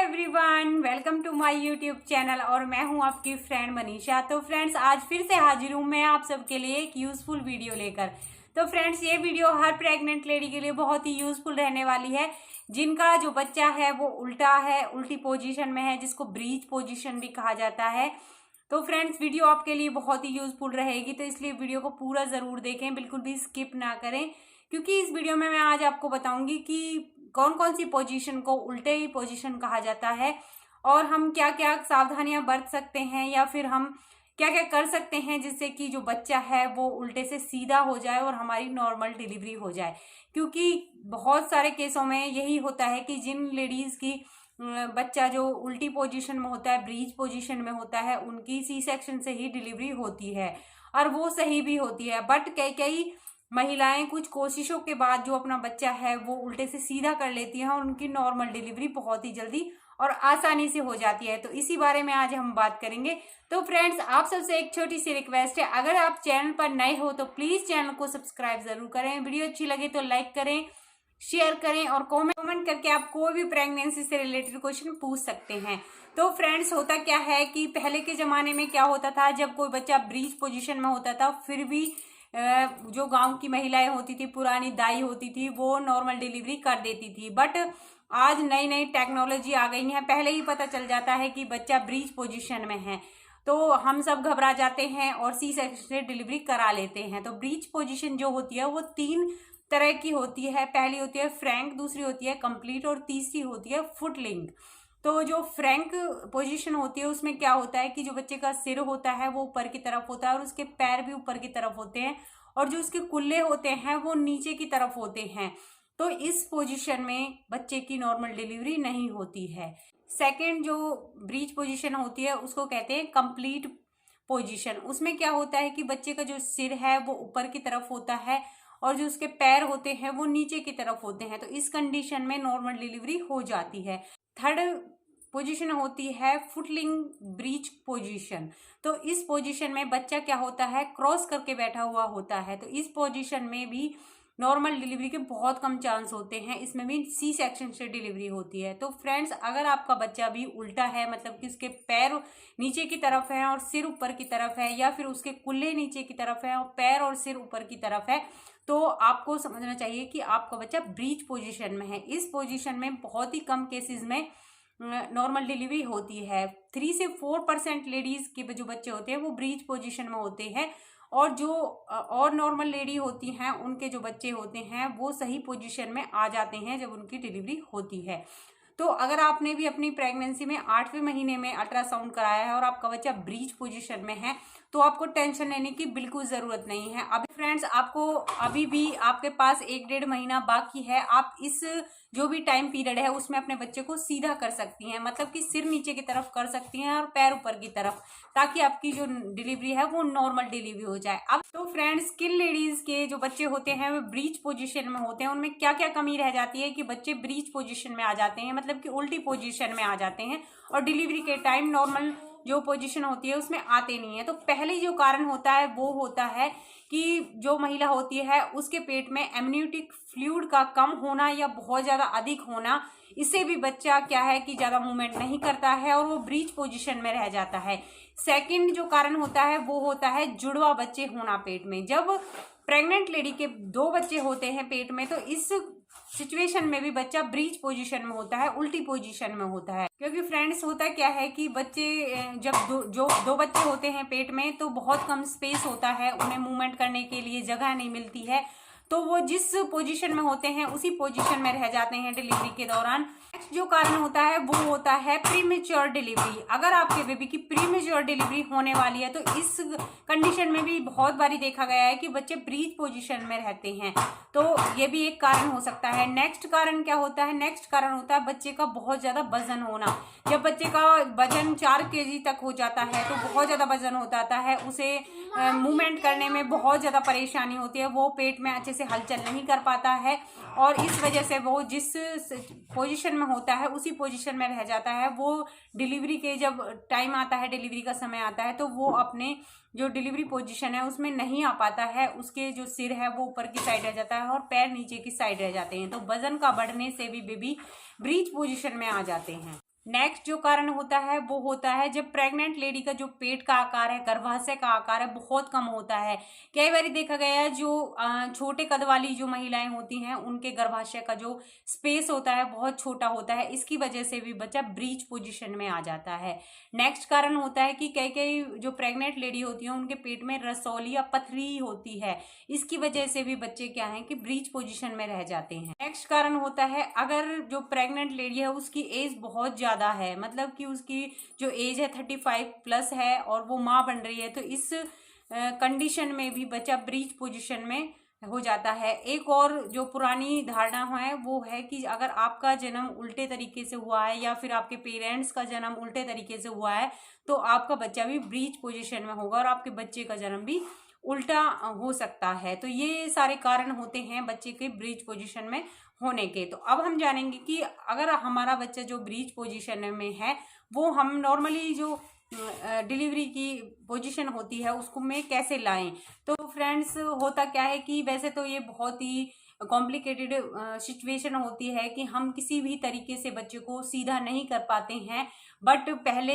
Everyone, welcome to my YouTube channel और मैं हूं आपकी फ्रेंड मनीषा। तो फ्रेंड्स, आज फिर से हाजिर हूं मैं आप सबके लिए एक यूजफुल वीडियो लेकर। तो फ्रेंड्स, ये वीडियो हर प्रेग्नेंट लेडी के लिए बहुत ही यूजफुल रहने वाली है जिनका जो बच्चा है वो उल्टा है, उल्टी पोजीशन में है, जिसको ब्रीच पोजीशन भी कहा जाता है। तो फ्रेंड्स, वीडियो आपके लिए बहुत ही यूजफुल रहेगी, तो इसलिए वीडियो को पूरा जरूर देखें, बिल्कुल भी स्किप ना करें, क्योंकि इस वीडियो में मैं आज आपको बताऊंगी कि कौन कौन सी पोजीशन को उल्टे ही पोजीशन कहा जाता है और हम क्या क्या सावधानियां बरत सकते हैं या फिर हम क्या क्या कर सकते हैं जिससे कि जो बच्चा है वो उल्टे से सीधा हो जाए और हमारी नॉर्मल डिलीवरी हो जाए। क्योंकि बहुत सारे केसों में यही होता है कि जिन लेडीज की बच्चा जो उल्टी पोजीशन में होता है, ब्रीच पोजीशन में होता है, उनकी सी सेक्शन से ही डिलीवरी होती है और वो सही भी होती है। बट कई कई महिलाएं कुछ कोशिशों के बाद जो अपना बच्चा है वो उल्टे से सीधा कर लेती हैं और उनकी नॉर्मल डिलीवरी बहुत ही जल्दी और आसानी से हो जाती है। तो इसी बारे में आज हम बात करेंगे। तो फ्रेंड्स, आप सबसे एक छोटी सी रिक्वेस्ट है, अगर आप चैनल पर नए हो तो प्लीज चैनल को सब्सक्राइब जरूर करें, वीडियो अच्छी लगे तो लाइक करें, शेयर करें और कमेंट करके आप कोई भी प्रेगनेंसी से रिलेटेड क्वेश्चन पूछ सकते हैं। तो फ्रेंड्स, होता क्या है कि पहले के जमाने में क्या होता था, जब कोई बच्चा ब्रीच पोजीशन में होता था फिर भी जो गांव की महिलाएं होती थी, पुरानी दाई होती थी, वो नॉर्मल डिलीवरी कर देती थी। बट आज नई नई टेक्नोलॉजी आ गई है, पहले ही पता चल जाता है कि बच्चा ब्रीच पोजीशन में है तो हम सब घबरा जाते हैं और सी सेक्शन से डिलीवरी करा लेते हैं। तो ब्रीच पोजीशन जो होती है वो 3 तरह की होती है। पहली होती है फ्रैंक, दूसरी होती है कंप्लीट और तीसरी होती है फुटलिंग। तो जो फ्रैंक पोजीशन होती है उसमें क्या होता है कि जो बच्चे का सिर होता है वो ऊपर की तरफ होता है और उसके पैर भी ऊपर की तरफ होते हैं और जो उसके कुल्ले होते हैं वो नीचे की तरफ होते हैं। तो इस पोजीशन में बच्चे की नॉर्मल डिलीवरी नहीं होती है। सेकंड जो ब्रीच पोजीशन होती है उसको कहते हैं कंप्लीट पोजीशन। उसमें क्या होता है कि बच्चे का जो सिर है वो ऊपर की तरफ होता है और जो उसके पैर होते हैं वो नीचे की तरफ होते हैं। तो इस कंडीशन में नॉर्मल डिलीवरी हो जाती है। थर्ड पोजीशन होती है फुटलिंग ब्रीच पोजीशन। तो इस पोजीशन में बच्चा क्या होता है, क्रॉस करके बैठा हुआ होता है। तो इस पोजीशन में भी नॉर्मल डिलीवरी के बहुत कम चांस होते हैं, इसमें भी सी सेक्शन से डिलीवरी होती है। तो फ्रेंड्स, अगर आपका बच्चा भी उल्टा है, मतलब कि उसके पैर नीचे की तरफ है और सिर ऊपर की तरफ है, या फिर उसके कुल्ले नीचे की तरफ है और पैर और सिर ऊपर की तरफ है, तो आपको समझना चाहिए कि आपका बच्चा ब्रीच पोजीशन में है। इस पोजीशन में बहुत ही कम केसेस में नॉर्मल डिलीवरी होती है। 3 से 4% लेडीज के जो बच्चे होते हैं वो ब्रीच पोजीशन में होते हैं और जो और नॉर्मल लेडी होती हैं उनके जो बच्चे होते हैं वो सही पोजीशन में आ जाते हैं जब उनकी डिलीवरी होती है। तो अगर आपने भी अपनी प्रेगनेंसी में 8वें महीने में अल्ट्रासाउंड कराया है और आपका बच्चा ब्रीच पोजीशन में है तो आपको टेंशन लेने की बिल्कुल जरूरत नहीं है। अभी फ्रेंड्स, आपको अभी भी आपके पास 1-1.5 महीना बाकी है। आप इस जो भी टाइम पीरियड है उसमें अपने बच्चे को सीधा कर सकती हैं, मतलब कि सिर नीचे की तरफ कर सकती हैं और पैर ऊपर की तरफ, ताकि आपकी जो डिलीवरी है वो नॉर्मल डिलीवरी हो जाए। अब तो फ्रेंड्स, किन लेडीज के जो बच्चे होते हैं वो ब्रीच पोजीशन में होते हैं, उनमें क्या क्या कमी रह जाती है कि बच्चे ब्रीच पोजीशन में आ जाते हैं, मतलब कि उल्टी पोजीशन में आ जाते हैं और डिलीवरी के टाइम नॉर्मल जो पोजीशन होती है उसमें आते नहीं है। तो पहले जो कारण होता है वो होता है कि जो महिला होती है उसके पेट में एमनियोटिक फ्लूइड का कम होना या बहुत ज्यादा अधिक होना, इससे भी बच्चा क्या है कि ज्यादा मूवमेंट नहीं करता है और वो ब्रीच पोजीशन में रह जाता है। सेकंड जो कारण होता है वो होता है जुड़वा बच्चे होना पेट में। जब प्रेग्नेंट लेडी के 2 बच्चे होते हैं पेट में तो इस सिचुएशन में भी बच्चा ब्रीच पोजीशन में होता है, उल्टी पोजीशन में होता है। क्योंकि फ्रेंड्स, होता क्या है कि बच्चे जब दो बच्चे होते हैं पेट में तो बहुत कम स्पेस होता है, उन्हें मूवमेंट करने के लिए जगह नहीं मिलती है, तो वो जिस पोजीशन में होते हैं उसी पोजीशन में रह जाते हैं डिलीवरी के दौरान। नेक्स्ट जो कारण होता है वो होता है प्रीमेच्योर डिलीवरी। अगर आपके बेबी की प्रीमेच्योर डिलीवरी होने वाली है तो इस कंडीशन में भी बहुत बारी देखा गया है कि बच्चे ब्रीच पोजीशन में रहते हैं, तो ये भी एक कारण हो सकता है। नेक्स्ट कारण क्या होता है, नेक्स्ट कारण होता है बच्चे का बहुत ज्यादा वजन होना। जब बच्चे का वजन 4 kg तक हो जाता है तो बहुत ज्यादा वजन हो जाता है, उसे मूवमेंट करने में बहुत ज्यादा परेशानी होती है, वो पेट में अच्छे से हलचल नहीं कर पाता है और इस वजह से वो जिस पोजीशन में होता है उसी पोजीशन में रह जाता है। वो डिलीवरी के जब टाइम आता है, डिलीवरी का समय आता है, तो वो अपने जो डिलीवरी पोजीशन है उसमें नहीं आ पाता है। उसके जो सिर है वो ऊपर की साइड रह जाता है और पैर नीचे की साइड रह जाते हैं। तो वजन का बढ़ने से भी बेबी ब्रीच पोजीशन में आ जाते हैं। नेक्स्ट जो कारण होता है वो होता है जब प्रेग्नेंट लेडी का जो पेट का आकार है, गर्भाशय का आकार है, बहुत कम होता है। कई बार देखा गया है जो छोटे कद वाली जो महिलाएं होती हैं उनके गर्भाशय का जो स्पेस होता है बहुत छोटा होता है, इसकी वजह से भी बच्चा ब्रीच पोजीशन में आ जाता है। नेक्स्ट कारण होता है कि कई कई जो प्रेग्नेंट लेडी होती है उनके पेट में रसौली या पथरी होती है, इसकी वजह से भी बच्चे क्या है कि ब्रीच पोजीशन में रह जाते हैं। नेक्स्ट कारण होता है अगर जो प्रेग्नेंट लेडी है उसकी एज बहुत ज्यादा है, मतलब कि उसकी जो एज है 35+ है और वो माँ बन रही है, तो इस कंडीशन में भी बच्चा ब्रीच पोजीशन में हो जाता है। एक और जो पुरानी धारणा है वो है कि अगर आपका जन्म उल्टे तरीके से हुआ है या फिर आपके पेरेंट्स का जन्म उल्टे तरीके से हुआ है तो आपका बच्चा भी ब्रीच पोजीशन में होगा और आपके बच्चे का जन्म भी उल्टा हो सकता है। तो ये सारे कारण होते हैं बच्चे के ब्रीच पोजीशन में होने के। तो अब हम जानेंगे कि अगर हमारा बच्चा जो ब्रीच पोजीशन में है वो हम नॉर्मली जो डिलीवरी की पोजीशन होती है उसको में कैसे लाएं। तो फ्रेंड्स होता क्या है कि वैसे तो ये बहुत ही कॉम्प्लिकेटेड सिचुएशन होती है कि हम किसी भी तरीके से बच्चे को सीधा नहीं कर पाते हैं, बट पहले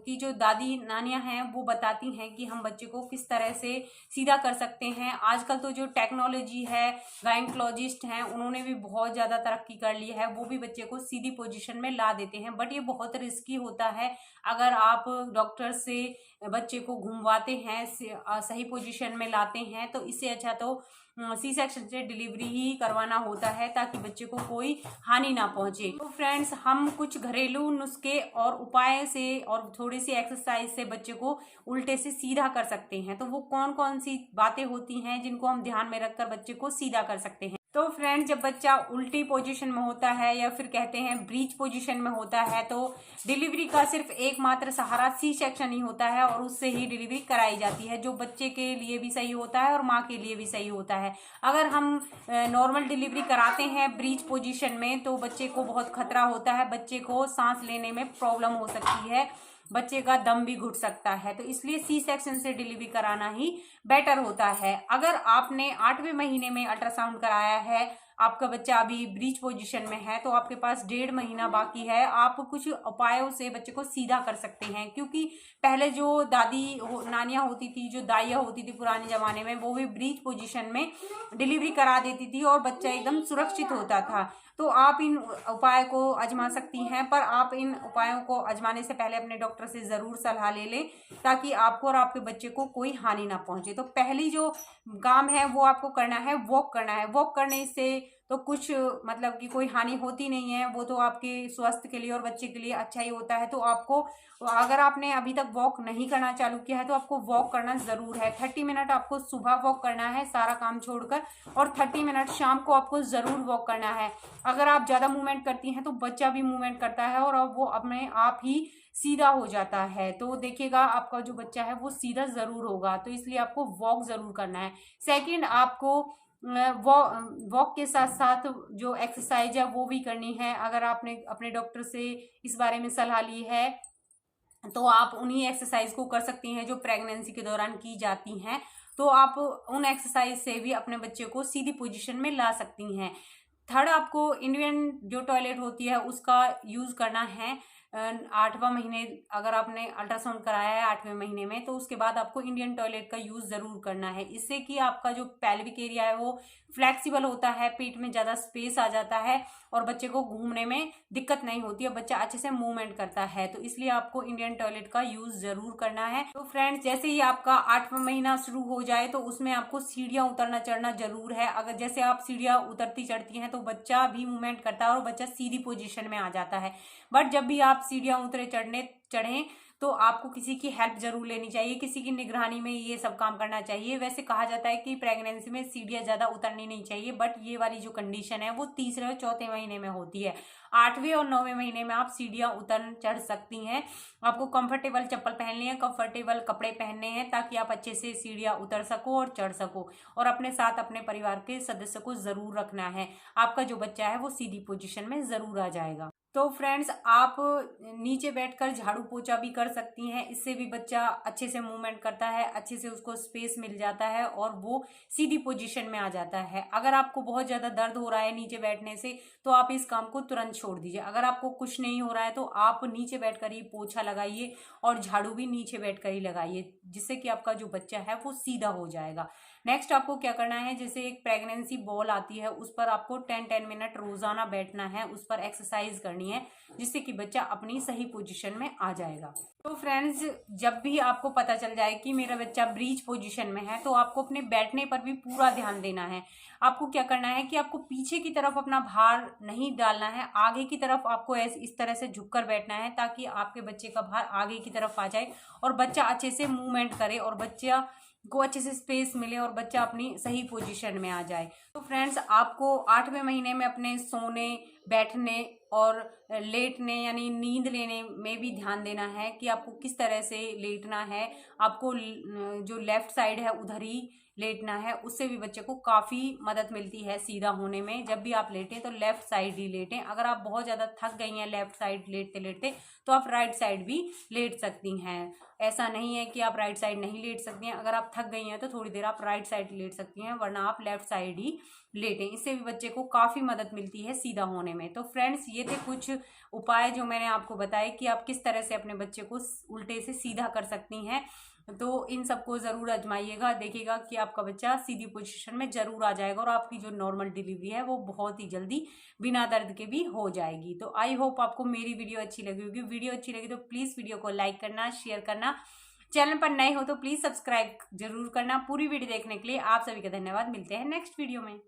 की जो दादी नानियां हैं वो बताती हैं कि हम बच्चे को किस तरह से सीधा कर सकते हैं। आजकल तो जो टेक्नोलॉजी है, गायनकोलॉजिस्ट हैं, उन्होंने भी बहुत ज़्यादा तरक्की कर ली है, वो भी बच्चे को सीधी पोजीशन में ला देते हैं, बट ये बहुत रिस्की होता है। अगर आप डॉक्टर से बच्चे को घुमवाते हैं, सही पोजीशन में लाते हैं, तो इससे अच्छा तो सी सेक्शन से डिलीवरी ही करवाना होता है ताकि बच्चे को कोई हानि ना पहुंचे। तो फ्रेंड्स हम कुछ घरेलू नुस्खे और उपाय से और थोड़ी सी एक्सरसाइज से बच्चे को उल्टे से सीधा कर सकते हैं। तो वो कौन कौन सी बातें होती हैं जिनको हम ध्यान में रखकर बच्चे को सीधा कर सकते हैं। तो फ्रेंड्स जब बच्चा उल्टी पोजीशन में होता है या फिर कहते हैं ब्रीच पोजीशन में होता है तो डिलीवरी का सिर्फ एकमात्र सहारा सी सेक्शन ही होता है और उससे ही डिलीवरी कराई जाती है, जो बच्चे के लिए भी सही होता है और माँ के लिए भी सही होता है। अगर हम नॉर्मल डिलीवरी कराते हैं ब्रीच पोजीशन में तो बच्चे को बहुत खतरा होता है, बच्चे को सांस लेने में प्रॉब्लम हो सकती है, बच्चे का दम भी घुट सकता है। तो इसलिए सी सेक्शन से डिलीवरी कराना ही बेटर होता है। अगर आपने 8वें महीने में अल्ट्रासाउंड कराया है, आपका बच्चा अभी ब्रीच पोजीशन में है, तो आपके पास 1.5 महीना बाकी है, आप कुछ उपायों से बच्चे को सीधा कर सकते हैं। क्योंकि पहले जो दादी नानियां होती थी, जो दाइयाँ होती थी पुराने जमाने में, वो भी ब्रीच पोजीशन में डिलीवरी करा देती थी और बच्चा एकदम सुरक्षित होता था। तो आप इन उपाय को आजमा सकती हैं, पर आप इन उपायों को आजमाने से पहले अपने डॉक्टर से ज़रूर सलाह ले लें ताकि आपको और आपके बच्चे को कोई हानि ना पहुंचे। तो पहली जो काम है वो आपको करना है, वॉक करना है। वॉक करने से तो कुछ मतलब कि कोई हानि होती नहीं है, वो तो आपके स्वास्थ्य के लिए और बच्चे के लिए अच्छा ही होता है। तो आपको, अगर आपने अभी तक वॉक नहीं करना चालू किया है तो आपको वॉक करना ज़रूर है। 30 मिनट आपको सुबह वॉक करना है सारा काम छोड़कर, और 30 मिनट शाम को आपको ज़रूर वॉक करना है। अगर आप ज़्यादा मूवमेंट करती हैं तो बच्चा भी मूवमेंट करता है और अब वो अपने आप ही सीधा हो जाता है। तो देखिएगा आपका जो बच्चा है वो सीधा ज़रूर होगा, तो इसलिए आपको वॉक ज़रूर करना है। सेकंड, आपको वॉक के साथ साथ जो एक्सरसाइज है वो भी करनी है। अगर आपने अपने डॉक्टर से इस बारे में सलाह ली है तो आप उन्हीं एक्सरसाइज को कर सकती हैं जो प्रेगनेंसी के दौरान की जाती हैं। तो आप उन एक्सरसाइज से भी अपने बच्चे को सीधी पोजीशन में ला सकती हैं। थर्ड, आपको इंडियन जो टॉयलेट होती है उसका यूज़ करना है। 8वां महीने अगर आपने अल्ट्रासाउंड कराया है 8वें महीने में, तो उसके बाद आपको इंडियन टॉयलेट का यूज़ ज़रूर करना है। इससे कि आपका जो पेल्विक एरिया है वो फ्लेक्सिबल होता है, पेट में ज़्यादा स्पेस आ जाता है और बच्चे को घूमने में दिक्कत नहीं होती है, बच्चा अच्छे से मूवमेंट करता है। तो इसलिए आपको इंडियन टॉयलेट का यूज़ ज़रूर करना है। तो फ्रेंड्स जैसे ही आपका 8वां महीना शुरू हो जाए तो उसमें आपको सीढ़ियाँ उतरना चढ़ना जरूर है। अगर जैसे आप सीढ़ियाँ उतरती चढ़ती हैं तो बच्चा भी मूवमेंट करता है और बच्चा सीधी पोजीशन में आ जाता है। बट जब भी आप सीढ़ियाँ उतरे चढ़ें तो आपको किसी की हेल्प जरूर लेनी चाहिए, किसी की निगरानी में ये सब काम करना चाहिए। वैसे कहा जाता है कि प्रेगनेंसी में सीढ़ियाँ ज़्यादा उतरनी नहीं चाहिए, बट ये वाली जो कंडीशन है वो 3रे और 4थे महीने में होती है। 8वें और 9वें महीने में आप सीढ़ियाँ उतर चढ़ सकती हैं। आपको कंफर्टेबल चप्पल पहननी है, कंफर्टेबल कपड़े पहनने हैं ताकि आप अच्छे से सीढ़ियाँ उतर सको और चढ़ सको। और अपने साथ अपने परिवार के सदस्य को ज़रूर रखना है। आपका जो बच्चा है वो सीधी पोजीशन में ज़रूर आ जाएगा। तो फ्रेंड्स आप नीचे बैठकर झाड़ू पोछा भी कर सकती हैं, इससे भी बच्चा अच्छे से मूवमेंट करता है, अच्छे से उसको स्पेस मिल जाता है और वो सीधी पोजीशन में आ जाता है। अगर आपको बहुत ज़्यादा दर्द हो रहा है नीचे बैठने से तो आप इस काम को तुरंत छोड़ दीजिए। अगर आपको कुछ नहीं हो रहा है तो आप नीचे बैठकर ही पोछा लगाइए और झाड़ू भी नीचे बैठकर ही लगाइए, जिससे कि आपका जो बच्चा है वो सीधा हो जाएगा। नेक्स्ट आपको क्या करना है, जैसे एक प्रेगनेंसी बॉल आती है उस पर आपको 10-10 मिनट रोजाना बैठना है, उस पर एक्सरसाइज करनी है, जिससे कि बच्चा अपनी सही पोजीशन में आ जाएगा। तो फ्रेंड्स जब भी आपको पता चल जाए कि मेरा बच्चा ब्रीच पोजीशन में है तो आपको अपने बैठने पर भी पूरा ध्यान देना है। आपको क्या करना है कि आपको पीछे की तरफ अपना भार नहीं डालना है, आगे की तरफ आपको इस तरह से झुककर बैठना है ताकि आपके बच्चे का भार आगे की तरफ आ जाए और बच्चा अच्छे से मूवमेंट करे और बच्चा को अच्छे से स्पेस मिले और बच्चा अपनी सही पोजीशन में आ जाए। तो फ्रेंड्स आपको 8वें महीने में अपने सोने, बैठने और लेटने यानी नींद लेने में भी ध्यान देना है कि आपको किस तरह से लेटना है। आपको जो लेफ्ट साइड है उधर ही लेटना है, उससे भी बच्चे को काफ़ी मदद मिलती है सीधा होने में। जब भी आप लेटें तो लेफ्ट साइड ही लेटें। अगर आप बहुत ज़्यादा थक गई हैं लेफ्ट साइड लेटते लेटते तो आप राइट साइड भी लेट सकती हैं। ऐसा नहीं है कि आप राइट साइड नहीं लेट सकती हैं। अगर आप थक गई हैं तो थोड़ी देर आप राइट साइड लेट सकती हैं, वरना आप लेफ्ट साइड ही लेटें। इससे भी बच्चे को काफ़ी मदद मिलती है सीधा होने में। तो फ्रेंड्स ये थे कुछ उपाय जो मैंने आपको बताए कि आप किस तरह से अपने बच्चे को उल्टे से सीधा कर सकती हैं। तो इन सबको ज़रूर आजमाइएगा, देखिएगा कि आपका बच्चा सीधी पोजीशन में ज़रूर आ जाएगा और आपकी जो नॉर्मल डिलीवरी है वो बहुत ही जल्दी बिना दर्द के भी हो जाएगी। तो आई होप आपको मेरी वीडियो अच्छी लगी होगी। वीडियो अच्छी लगी तो प्लीज़ वीडियो को लाइक करना, शेयर करना, चैनल पर नए हो तो प्लीज़ सब्सक्राइब जरूर करना। पूरी वीडियो देखने के लिए आप सभी का धन्यवाद। मिलते हैं नेक्स्ट वीडियो में।